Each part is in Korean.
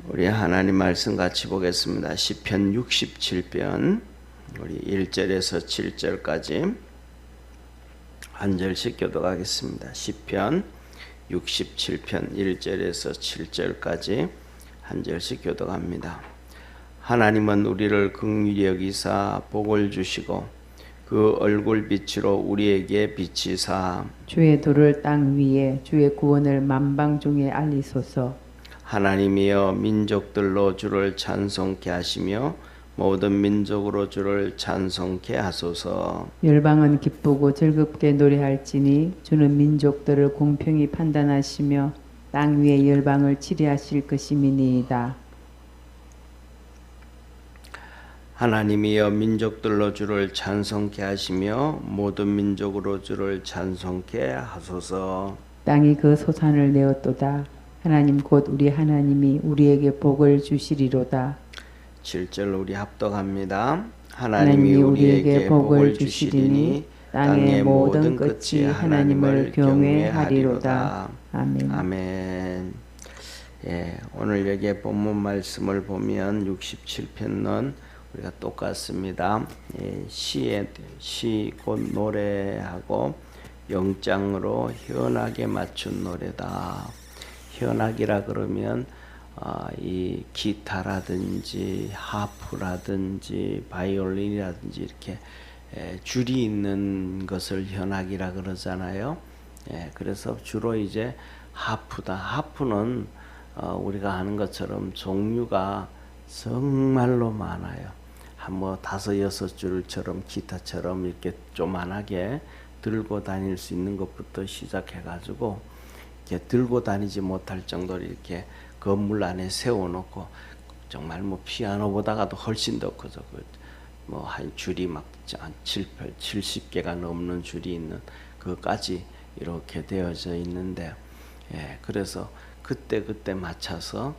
우리 하나님 말씀 같이 보겠습니다. 시편 67편 우리 1절에서 7절까지 한 절씩 교독하겠습니다. 시편 67편 1절에서 7절까지 한 절씩 교독합니다. 하나님은 우리를 긍휼히 여기사 복을 주시고 그 얼굴 빛으로 우리에게 비치사 주의 도를 땅 위에 주의 구원을 만방 중에 알리소서. 하나님이여 민족들로 주를 찬송케 하시며 모든 민족으로 주를 찬송케 하소서. 열방은 기쁘고 즐겁게 노래할지니 주는 민족들을 공평히 판단하시며 땅 위에 열방을 치리하실 것임이니이다. 하나님이여 민족들로 주를 찬송케 하시며 모든 민족으로 주를 찬송케 하소서. 땅이 그 소산을 내었도다. 하나님 곧 우리 하나님이 우리에게 복을 주시리로다. 7절 우리 합독합니다. 하나님이 우리에게 복을 주시리니 땅의 모든 끝이 하나님을 경외하리로다. 아멘. 아멘. 예, 오늘 여기 본문 말씀을 보면 67편은 우리가 똑같습니다. 예, 시 곧 노래하고 영장으로 현악에 맞춘 노래다. 현악이라 그러면 이 기타라든지 하프라든지 바이올린이라든지 이렇게 줄이 있는 것을 현악이라 그러잖아요. 그래서 주로 이제 하프다. 하프는 우리가 아는 것처럼 종류가 정말로 많아요. 한 5-6줄처럼 기타처럼 이렇게 조만하게 들고 다닐 수 있는 것부터 시작해가지고 이렇게 들고 다니지 못할 정도로 이렇게 건물 안에 세워놓고 정말 피아노보다가도 훨씬 더 커져. 한 줄이 막 70개가 넘는 줄이 있는 그까지 이렇게 되어져 있는데, 그래서 그때 맞춰서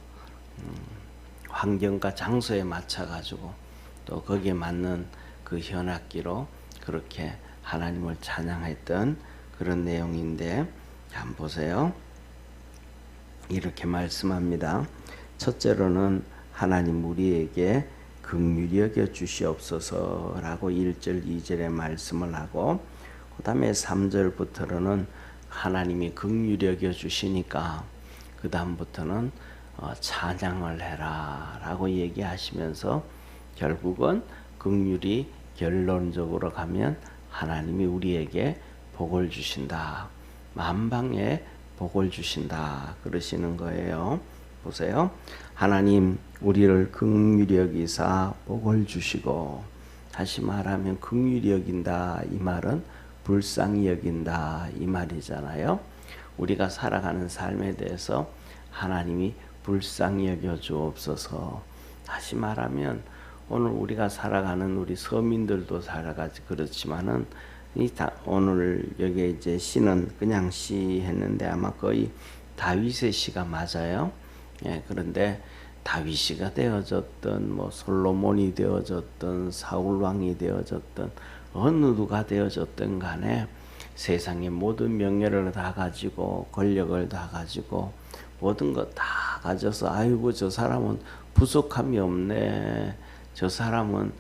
환경과 장소에 맞춰 가지고 또 거기에 맞는 그 현악기로 그렇게 하나님을 찬양했던 그런 내용인데, 한번 보세요. 이렇게 말씀합니다. 첫째로는 하나님 우리에게 긍휼히 여겨 주시옵소서라고 1절 2절에 말씀을 하고, 그 다음에 3절부터는 하나님이 긍휼히 여겨 주시니까 그 다음부터는 찬양을 해라 라고 얘기하시면서 결국은 긍휼히 결론적으로 가면 하나님이 우리에게 복을 주신다. 만방에 복을 주신다 그러시는 거예요. 보세요. 하나님 우리를 긍휼히 여기사 복을 주시고, 다시 말하면 긍휼히 여긴다 이 말은 불쌍히 여긴다 이 말이잖아요. 우리가 살아가는 삶에 대해서 하나님이 불쌍히 여겨 주옵소서. 다시 말하면 오늘 우리가 살아가는 우리 서민들도 살아가지 그렇지만은 오늘 여기 이제 시는 그냥 시 했는데 아마 거의 다윗의 시가 맞아요. 그런데 다윗이가 되어졌던 솔로몬이 되어졌던 사울 왕이 되어졌던 어느 누가 되어졌던 간에 세상의 모든 명예를 다 가지고 권력을 다 가지고 모든 것 다 가져서 아이고 저 사람은 부족함이 없네. 저 사람은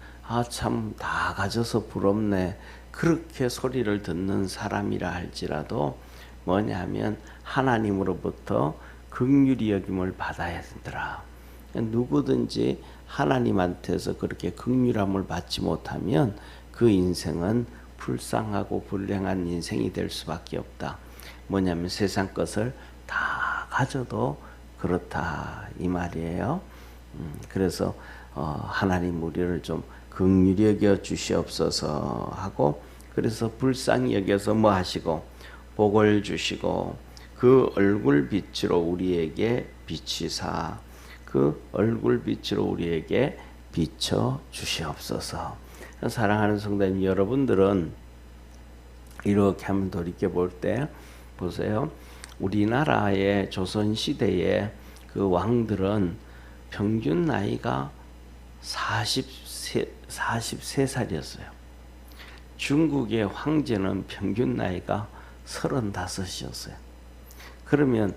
참 다 가져서 부럽네. 그렇게 소리를 듣는 사람이라 할지라도 뭐냐면 하나님으로부터 긍휼히 여김을 받아야 되더라. 누구든지 하나님한테서 그렇게 긍휼함을 받지 못하면 그 인생은 불쌍하고 불행한 인생이 될 수밖에 없다. 뭐냐면 세상 것을 다 가져도 그렇다 이 말이에요. 그래서 하나님 우리를 좀 긍휼히 여겨 주시옵소서 하고, 그래서 불쌍히 여겨서 뭐 하시고 복을 주시고 그 얼굴 빛으로 우리에게 비치사 그 얼굴 빛으로 우리에게 비춰 주시옵소서. 사랑하는 성도님 여러분들은 이렇게 한번 돌이켜 볼 때 보세요. 우리나라의 조선시대의 그 왕들은 평균 나이가 43살이었어요. 중국의 황제는 평균 나이가 35이었어요. 그러면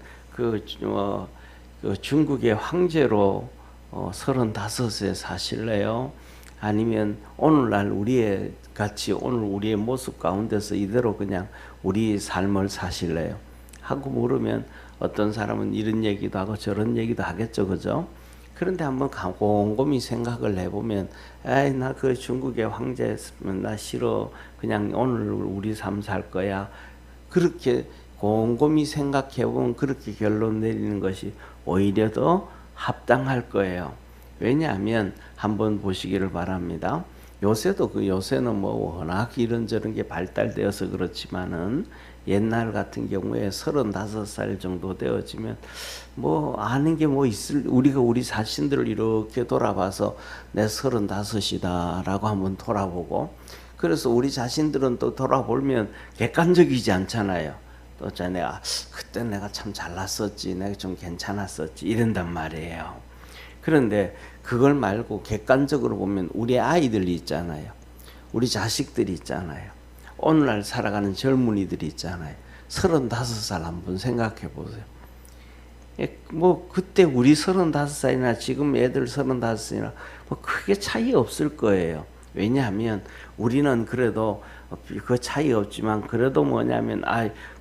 그 중국의 황제로 35세 사실래요? 아니면 오늘날 우리의 같이 오늘 우리의 모습 가운데서 이대로 그냥 우리 삶을 사실래요? 하고 물으면 어떤 사람은 이런 얘기도 하고 저런 얘기도 하겠죠, 그죠? 그런데 한번 곰곰이 생각을 해보면, 에이, 나 그 중국의 황제였으면 나 싫어. 그냥 오늘 우리 삶 살 거야. 그렇게 곰곰이 생각해보면 그렇게 결론 내리는 것이 오히려 더 합당할 거예요. 왜냐하면 한번 보시기를 바랍니다. 요새는 뭐 워낙 이런저런 게 발달되어서 그렇지만은 옛날 같은 경우에 35살 정도 되어지면 뭐 아는 게 뭐 우리가 우리 자신들을 이렇게 돌아봐서 내 35이다라고 한번 돌아보고, 그래서 우리 자신들은 또 돌아보면 객관적이지 않잖아요. 또 그때 내가 참 잘났었지, 내가 좀 괜찮았었지 이런단 말이에요. 그런데 그걸 말고 객관적으로 보면 우리 아이들이 있잖아요. 우리 자식들이 있잖아요. 오늘날 살아가는 젊은이들이 있잖아요. 35살 한번 생각해 보세요. 뭐 그때 우리 35살이나 지금 애들 35살이나 뭐 크게 차이 없을 거예요. 왜냐하면 우리는 그래도 그 차이 없지만 그래도 뭐냐면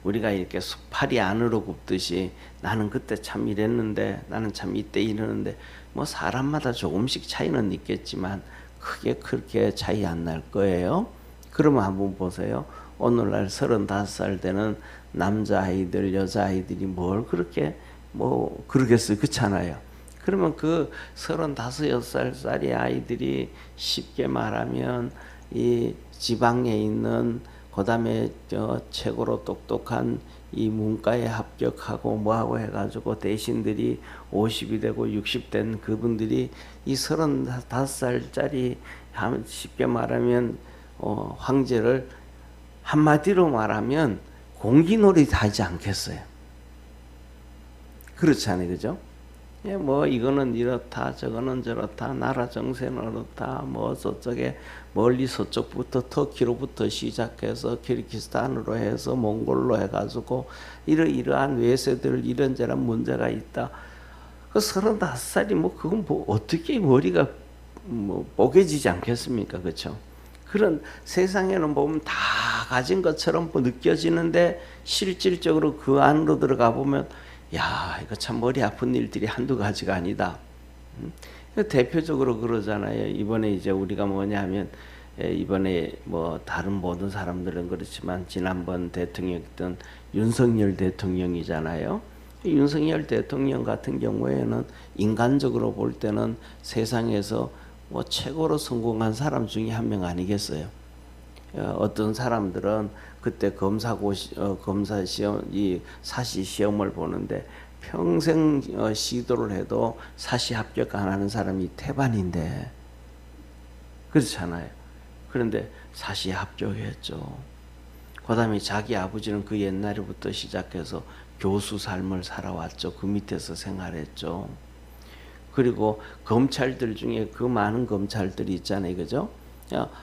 우리가 이렇게 팔이 안으로 굽듯이 나는 그때 참 이랬는데 나는 참 이때 이러는데 뭐 사람마다 조금씩 차이는 있겠지만 크게 그렇게 차이 안 날 거예요. 그러면 한번 보세요. 오늘날 35살 되는 남자아이들 여자아이들이 뭘 그렇게 뭐 그러겠어요. 그렇잖아요. 그러면 그 35, 6살짜리 아이들이 쉽게 말하면 이 지방에 있는 그다음에 최고로 똑똑한 이 문과에 합격하고 뭐하고 해가지고 대신들이 50이 되고 60 된 그분들이 이 35살짜리 쉽게 말하면 황제를 한마디로 말하면 공기놀이 하지 않겠어요. 그렇잖아요, 그죠? 예, 뭐 이거는 이렇다, 저거는 저렇다, 나라 정세는 어떻다, 뭐 저쪽에 멀리 서쪽부터 터키로부터 시작해서 키르기스탄으로 해서 몽골로 해가지고 이러한 외세들 이런저런 문제가 있다. 그 35살이 뭐 그건 뭐 어떻게 머리가 뭐 뽀개지지 않겠습니까, 그렇죠? 그런 세상에는 보면 다 가진 것처럼 느껴지는데 실질적으로 그 안으로 들어가 보면 야, 이거 참 머리 아픈 일들이 한두 가지가 아니다. 대표적으로 그러잖아요. 이번에 이제 우리가 뭐냐 하면 이번에 뭐 다른 모든 사람들은 그렇지만 지난번 대통령이던 윤석열 대통령이잖아요. 윤석열 대통령 같은 경우에는 인간적으로 볼 때는 세상에서 뭐 최고로 성공한 사람 중에 한 명 아니겠어요. 어떤 사람들은 그때 검사 시험, 이 사시 시험을 보는데 평생 시도를 해도 사시 합격 안 하는 사람이 태반인데 그렇잖아요. 그런데 사시 합격했죠. 그다음에 자기 아버지는 그 옛날부터 시작해서 교수 삶을 살아왔죠. 그 밑에서 생활했죠. 그리고 검찰들 중에 그 많은 검찰들이 있잖아요, 그죠?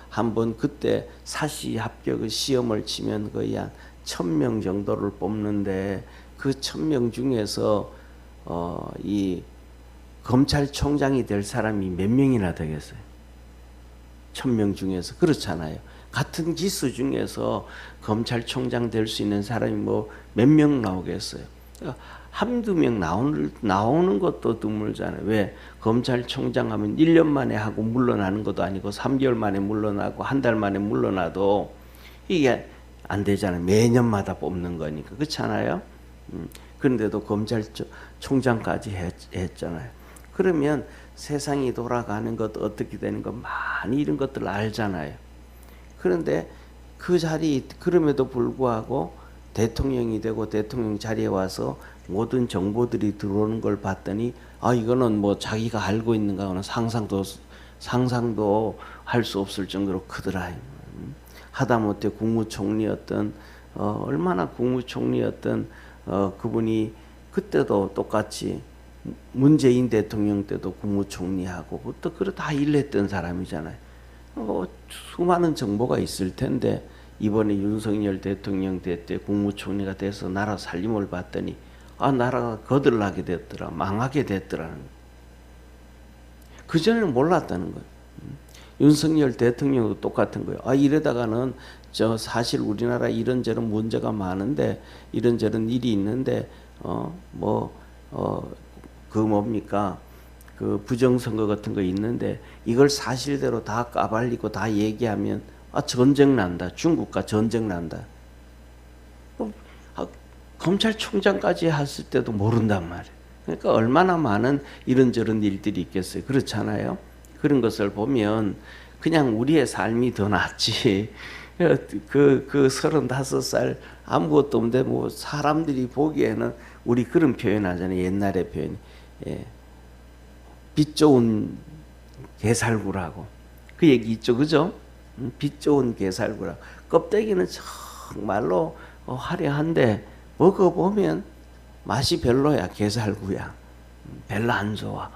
한번 그때 사시 합격의 시험을 치면 거의 한 1000명 정도를 뽑는데 그 1000명 중에서 이 검찰총장이 될 사람이 몇 명이나 되겠어요? 1000명 중에서. 그렇잖아요. 같은 기수 중에서 검찰총장 될 수 있는 사람이 뭐 몇 명 나오겠어요? 한두 명 나오는 것도 드물잖아요. 왜? 검찰총장 하면 1년 만에 하고 물러나는 것도 아니고 3개월 만에 물러나고 한 달 만에 물러나도 이게 안 되잖아요. 매년마다 뽑는 거니까. 그렇잖아요. 그런데도 검찰총장까지 했잖아요. 그러면 세상이 돌아가는 것 어떻게 되는 것 많이 이런 것들 알잖아요. 그런데 그 그럼에도 불구하고 대통령이 되고 대통령 자리에 와서 모든 정보들이 들어오는 걸 봤더니 이거는 뭐 자기가 알고 있는 거는 상상도 할 수 없을 정도로 크더라. 하다못해 국무총리였던 얼마나 국무총리였던 그분이 그때도 똑같이 문재인 대통령 때도 국무총리하고 또 다 일했던 사람이잖아요. 수많은 정보가 있을 텐데 이번에 윤석열 대통령 때 국무총리가 돼서 나라 살림을 봤더니 나라가 거들나게 됐더라, 망하게 됐더라는 거예요. 그전에는 몰랐다는 거예요. 윤석열 대통령도 똑같은 거예요. 이러다가는 사실 우리나라 이런저런 문제가 많은데, 이런저런 일이 있는데, 뭡니까? 그 부정선거 같은 거 있는데, 이걸 사실대로 다 까발리고 다 얘기하면, 전쟁 난다. 중국과 전쟁 난다. 검찰총장까지 했을 때도 모른단 말이에요. 그러니까 얼마나 많은 이런저런 일들이 있겠어요. 그렇잖아요. 그런 것을 보면 그냥 우리의 삶이 더 낫지. 그 35살 아무것도 없는데 뭐 사람들이 보기에는 우리 그런 표현 하잖아요. 옛날의 표현. 빛 좋은 게살구라고. 그 얘기 있죠. 그죠? 빛 좋은 게살구라고. 껍데기는 정말로 화려한데 먹어보면 맛이 별로야. 게살구야. 별로 안 좋아.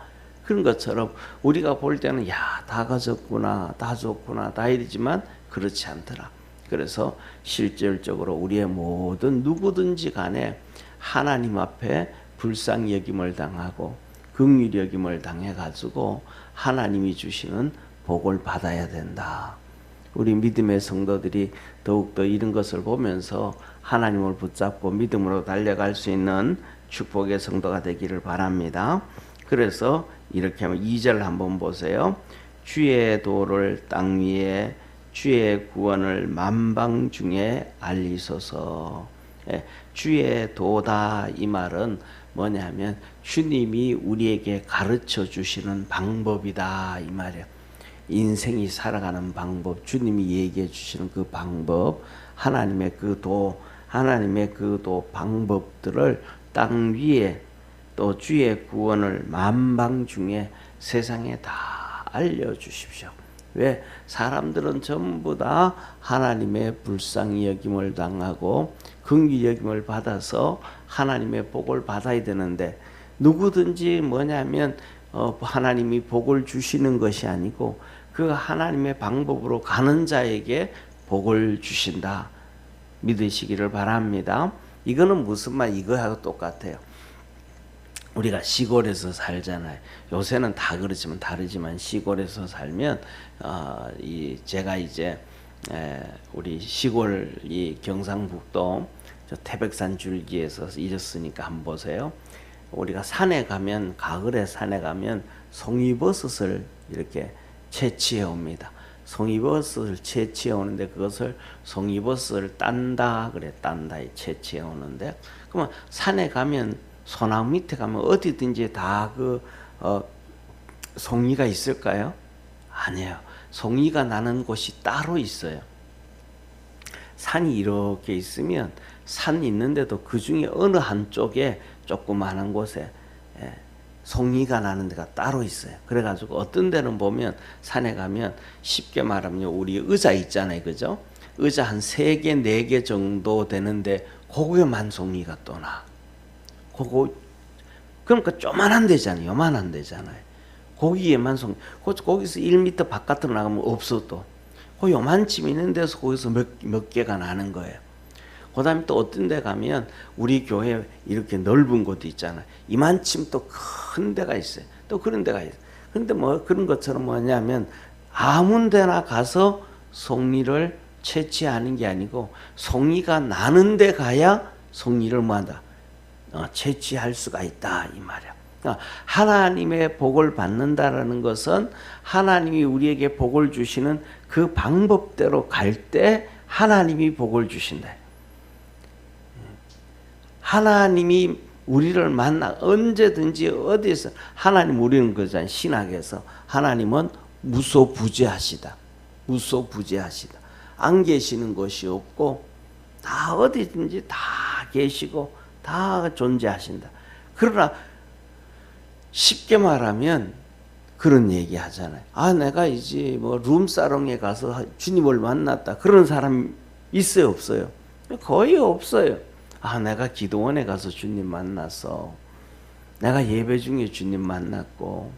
그런 것처럼 우리가 볼 때는 다 가졌구나, 다 좋구나, 다 이러지만 그렇지 않더라. 그래서 실질적으로 우리의 모든 누구든지 간에 하나님 앞에 불쌍히 여김을 당하고 긍휼히 여김을 당해가지고 하나님이 주시는 복을 받아야 된다. 우리 믿음의 성도들이 더욱더 이런 것을 보면서 하나님을 붙잡고 믿음으로 달려갈 수 있는 축복의 성도가 되기를 바랍니다. 그래서 이렇게 하면 2절 한번 보세요. 주의 도를 땅 위에 주의 구원을 만방 중에 알리소서. 주의 도다 이 말은 뭐냐면 주님이 우리에게 가르쳐 주시는 방법이다 이 말이에요. 인생이 살아가는 방법, 주님이 얘기해 주시는 그 방법, 하나님의 그 도 방법들을 땅 위에 또 주의 구원을 만방 중에 세상에 다 알려주십시오. 왜? 사람들은 전부 다 하나님의 불쌍히 여김을 당하고 긍휼히 여김을 받아서 하나님의 복을 받아야 되는데, 누구든지 뭐냐면 하나님이 복을 주시는 것이 아니고 그 하나님의 방법으로 가는 자에게 복을 주신다. 믿으시기를 바랍니다. 이거는 무슨 말, 이거하고 똑같아요. 우리가 시골에서 살잖아요. 요새는 다 그렇지만 다르지만 시골에서 살면 제가 이제 우리 시골 이 경상북도 저 태백산 줄기에서 잊었으니까 한번 보세요. 우리가 산에 가면, 가을에 산에 가면 송이버섯을 이렇게 채취해 옵니다. 송이버섯을 채취해 오는데 그것을 송이버섯을 딴다 그래. 딴다 채취해 오는데, 그러면 산에 가면 소나무 밑에 가면 어디든지 다 송이가 있을까요? 아니에요. 송이가 나는 곳이 따로 있어요. 산이 이렇게 있으면 산 있는데도 그 중에 어느 한쪽에 조그마한 곳에 송이가 나는 데가 따로 있어요. 그래가지고 어떤 데는 보면 산에 가면 쉽게 말하면 우리 의자 있잖아요. 그죠? 의자 한 3개, 4개 정도 되는데 거기에만 송이가 또 나. 그러니까 조만한 데잖아요. 요만한 데잖아요. 거기에만 송이. 거기서 1m 바깥으로 나가면 없어 또. 그 요만쯤 있는 데서 거기서 몇 개가 나는 거예요. 그 다음에 또 어떤 데 가면 우리 교회 이렇게 넓은 곳도 있잖아요. 이만큼 또 큰 데가 있어요. 또 그런 데가 있어요. 근데 뭐 그런 것처럼 뭐냐면 아무 데나 가서 송이를 채취하는 게 아니고 송이가 나는 데 가야 송이를 뭐한다? 채취할 수가 있다 이 말이야. 하나님의 복을 받는다라는 것은 하나님이 우리에게 복을 주시는 그 방법대로 갈 때 하나님이 복을 주신다. 하나님이 우리를 만나 언제든지 어디서 하나님 우리는 그잖아요. 신학에서 하나님은 무소부재하시다. 무소부재하시다. 안 계시는 것이 없고 다 어디든지 다 계시고 다 존재하신다. 그러나 쉽게 말하면 그런 얘기 하잖아요. 내가 이제 뭐 룸사롱에 가서 주님을 만났다. 그런 사람 있어요, 없어요? 거의 없어요. 내가 기도원에 가서 주님 만났어. 내가 예배 중에 주님 만났고,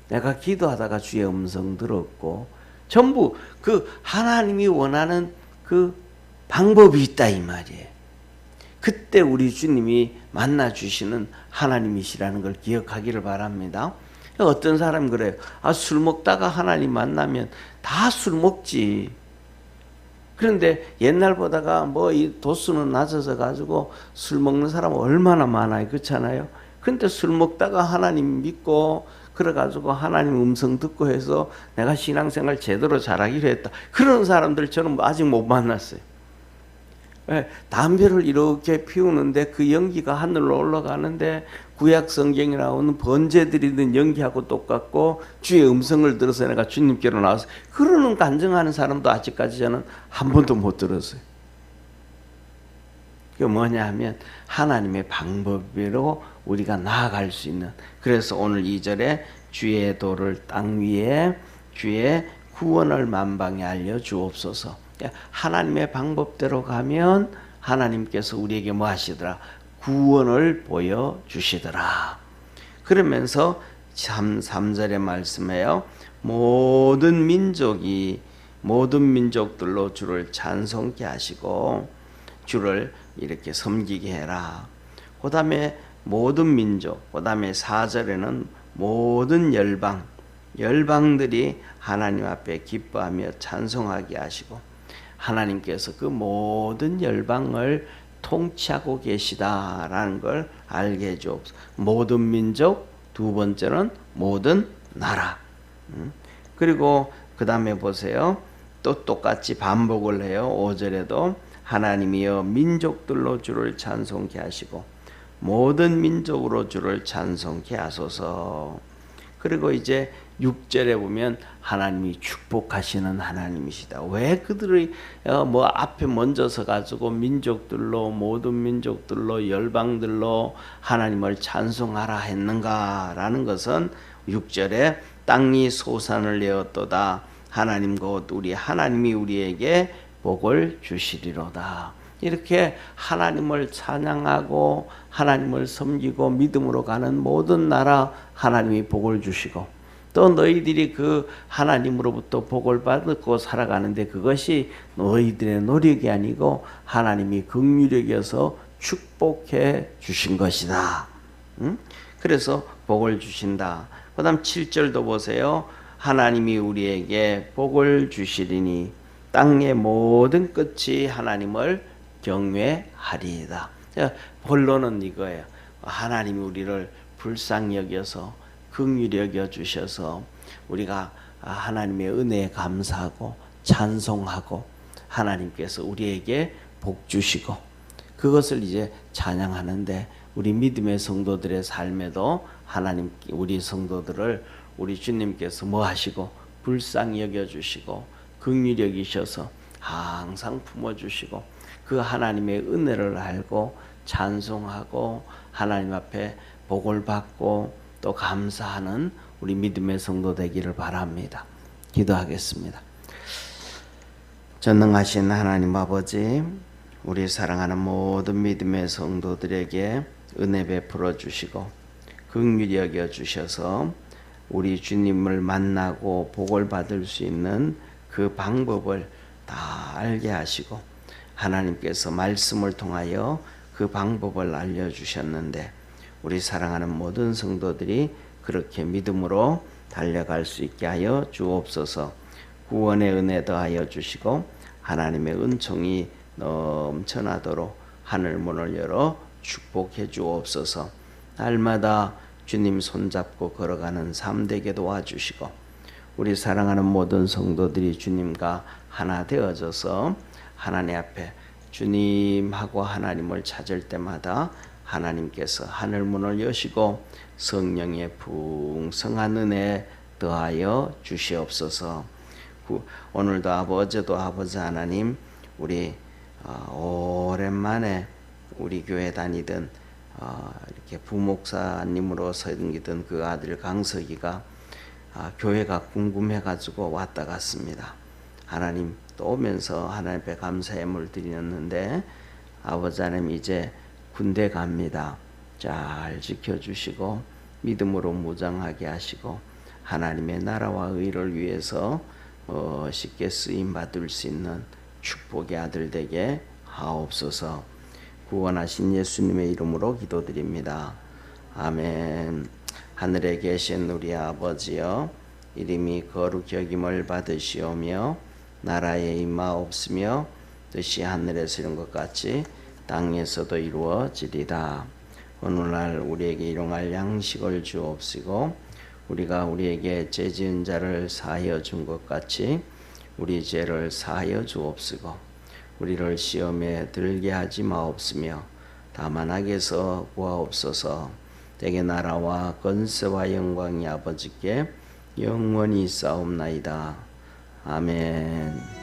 내가 기도하다가 주의 음성 들었고, 전부 그 하나님이 원하는 그 방법이 있다 이 말이에요. 그때 우리 주님이 만나 주시는 하나님이시라는 걸 기억하기를 바랍니다. 어떤 사람 그래요. 술 먹다가 하나님 만나면 다 술 먹지. 그런데 옛날보다가 이 도수는 낮아져 가지고 술 먹는 사람 얼마나 많아요. 그렇잖아요. 근데 술 먹다가 하나님 믿고 그래 가지고 하나님 음성 듣고 해서 내가 신앙생활 제대로 잘하기로 했다. 그런 사람들 저는 아직 못 만났어요. 담배를 이렇게 피우는데 그 연기가 하늘로 올라가는데 구약 성경에 나오는 번제드리는 연기하고 똑같고 주의 음성을 들어서 내가 주님께로 나와서 그러는 간증하는 사람도 아직까지 저는 한 번도 못 들었어요. 그게 뭐냐 하면 하나님의 방법으로 우리가 나아갈 수 있는, 그래서 오늘 2절에 주의 도를 땅 위에 주의 구원을 만방에 알려주옵소서. 하나님의 방법대로 가면 하나님께서 우리에게 뭐 하시더라? 구원을 보여주시더라. 그러면서 3절의 말씀에요. 모든 민족들로 주를 찬송케 하시고 주를 이렇게 섬기게 해라. 그 다음에 모든 민족, 그 다음에 4절에는 모든 열방들이 하나님 앞에 기뻐하며 찬송하게 하시고 하나님께서 그 모든 열방을 통치하고 계시다라는 걸 알게 해주옵소서. 모든 민족, 두 번째는 모든 나라. 그리고 그 다음에 보세요. 또 똑같이 반복을 해요. 5절에도 하나님이여 민족들로 주를 찬송케 하시고 모든 민족으로 주를 찬송케 하소서. 그리고 이제 6절에 보면 하나님이 축복하시는 하나님이시다. 왜 그들이 앞에 먼저 서가지고 민족들로 모든 민족들로 열방들로 하나님을 찬송하라 했는가라는 것은 6절에 땅이 소산을 내었도다. 하나님 곧 우리 하나님이 우리에게 복을 주시리로다. 이렇게 하나님을 찬양하고 하나님을 섬기고 믿음으로 가는 모든 나라 하나님이 복을 주시고 또 너희들이 그 하나님으로부터 복을 받고 살아가는데 그것이 너희들의 노력이 아니고 하나님이 긍휼히 여겨서 축복해 주신 것이다. 그래서 복을 주신다. 그 다음 7절도 보세요. 하나님이 우리에게 복을 주시리니 땅의 모든 끝이 하나님을 경외하리이다. 본론은 이거예요. 하나님이 우리를 불쌍히 여겨서 긍휼히 여겨 주셔서 우리가 하나님의 은혜에 감사하고 찬송하고 하나님께서 우리에게 복 주시고 그것을 이제 찬양하는데 우리 믿음의 성도들의 삶에도 하나님 우리 성도들을 우리 주님께서 뭐 하시고 불쌍히 여겨 주시고 긍휼히 여기셔서 항상 품어 주시고 그 하나님의 은혜를 알고 찬송하고 하나님 앞에 복을 받고 또 감사하는 우리 믿음의 성도 되기를 바랍니다. 기도하겠습니다. 전능하신 하나님 아버지, 우리 사랑하는 모든 믿음의 성도들에게 은혜 베풀어 주시고 긍휼히 여겨 주셔서 우리 주님을 만나고 복을 받을 수 있는 그 방법을 다 알게 하시고 하나님께서 말씀을 통하여 그 방법을 알려주셨는데 우리 사랑하는 모든 성도들이 그렇게 믿음으로 달려갈 수 있게 하여 주옵소서. 구원의 은혜 더하여 주시고 하나님의 은총이 넘쳐나도록 하늘 문을 열어 축복해 주옵소서. 날마다 주님 손잡고 걸어가는 삶 되게 도와주시고 우리 사랑하는 모든 성도들이 주님과 하나 되어져서 하나님 앞에 주님하고 하나님을 찾을 때마다 하나님께서 하늘 문을 여시고 성령의 풍성한 은혜 더하여 주시옵소서. 오늘도 어제도 아버지 하나님 우리 오랜만에 우리 교회 다니던 이렇게 부목사님으로 섬기던 그 아들 강석이가 교회가 궁금해가지고 왔다 갔습니다. 하나님 또 오면서 하나님 앞에 감사의 물 드렸는데 아버지 하나님 이제 군대 갑니다. 잘 지켜주시고 믿음으로 무장하게 하시고 하나님의 나라와 의를 위해서 쉽게 쓰임 받을 수 있는 축복의 아들 되게 하옵소서. 구원하신 예수님의 이름으로 기도드립니다. 아멘. 하늘에 계신 우리 아버지여, 이름이 거룩히 여김을 받으시오며 나라에 임하옵시며 뜻이 하늘에서 이룬 것 같이 땅에서도 이루어지리다. 오늘날 우리에게 일용할 양식을 주옵시고 우리가 우리에게 죄 지은 자를 사하여 준 것 같이 우리 죄를 사하여 주옵시고 우리를 시험에 들게 하지 마옵시며 다만 악에서 구하옵소서. 대개 나라와 권세와 영광이 아버지께 영원히 있사옵나이다. 아멘.